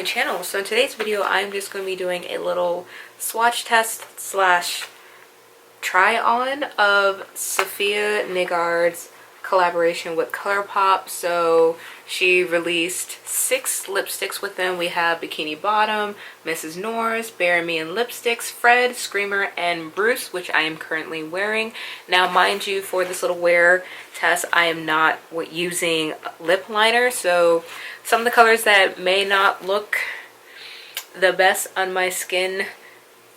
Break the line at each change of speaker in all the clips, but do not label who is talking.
channel. So in today's video I'm just going to be doing a little swatch test slash try on of Safiya Nygaard's collaboration with Colourpop. So she released 6 lipsticks with them. We have Bikini Bottom, Mrs. Norris, Bury Me in Lipsticks, Fred, Screamer, and Bruce, which I am currently wearing. Now mind you, for this little wear test I am not using lip liner, so some of the colors that may not look the best on my skin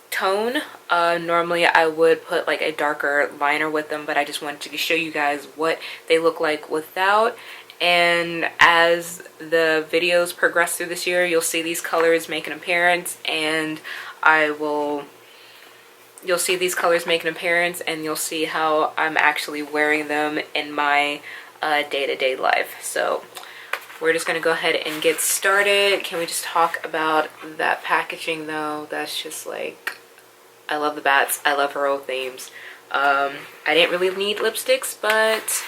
tone, normally I would put like a darker liner with them, but I just wanted to show you guys what they look like without. And as the videos progress through this year, you'll see these colors make an appearance, and you'll see these colors make an appearance, and you'll see how I'm actually wearing them in my day-to-day life. So we're just gonna go ahead and get started. Can we just talk about that packaging though? That's just like, I love the bats, I love her old themes. I didn't really need lipsticks, but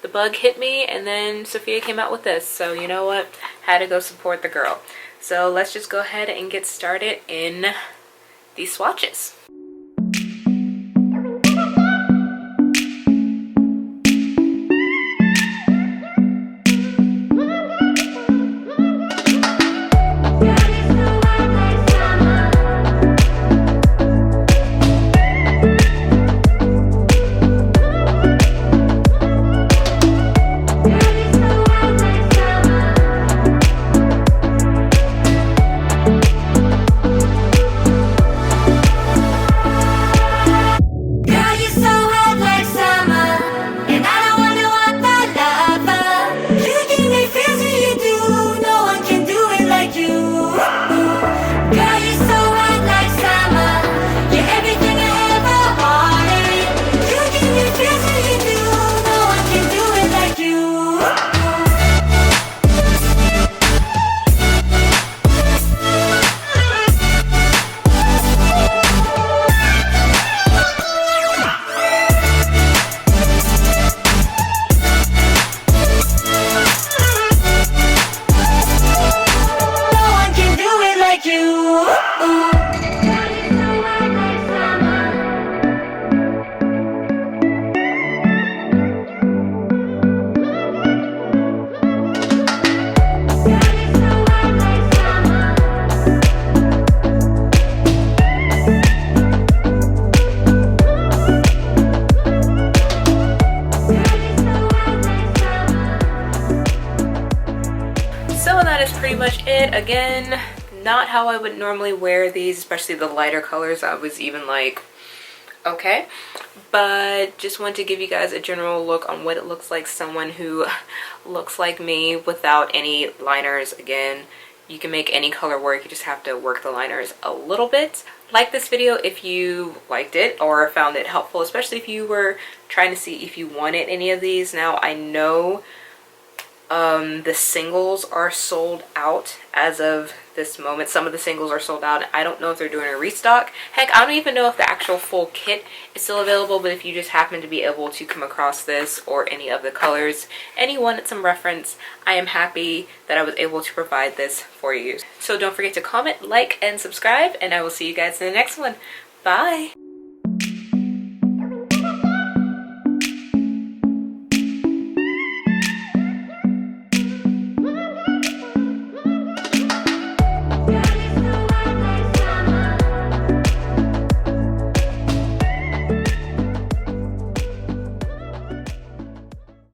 the bug hit me, and then Safiya came out with this, so you know what, had to go support the girl. So let's just go ahead and get started in these swatches. Pretty much it. Again, not how I would normally wear these, especially the lighter colors. I was even like, okay, but just wanted to give you guys a general look on what it looks like, someone who looks like me without any liners. Again, you can make any color work, you just have to work the liners a little bit. Like this video if you liked it or found it helpful, especially if you were trying to see if you wanted any of these. Now I know the singles are sold out as of this moment. Some of the singles are sold out. I don't know if they're doing a restock. Heck, I don't even know if the actual full kit is still available, but if you just happen to be able to come across this or any of the colors and you wanted some reference, I am happy that I was able to provide this for you. So don't forget to comment, like, and subscribe, and I will see you guys in the next one. Bye!